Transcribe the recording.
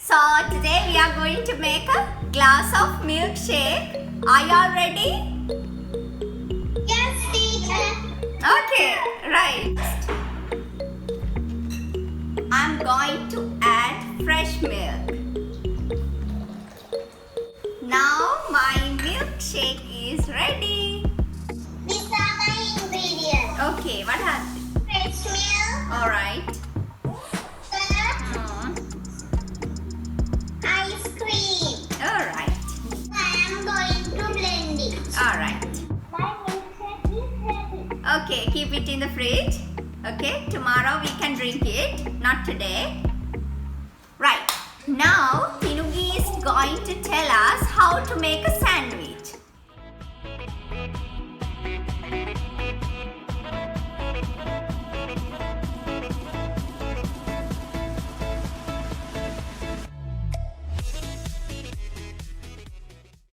So today we are going to make a glass of milkshake. Are you all ready? Yes, teacher. Okay, right. I'm going to add fresh milk. Now my milkshake is ready. These are my ingredients. Okay, what are they? Fresh milk, Alright. curd, ice cream. Alright. I am going to blend it. Alright. My milkshake is ready. Okay, keep it in the fridge. Okay, tomorrow we can drink it, not today. Right, now Tinugi is going to tell us how to make a sandwich.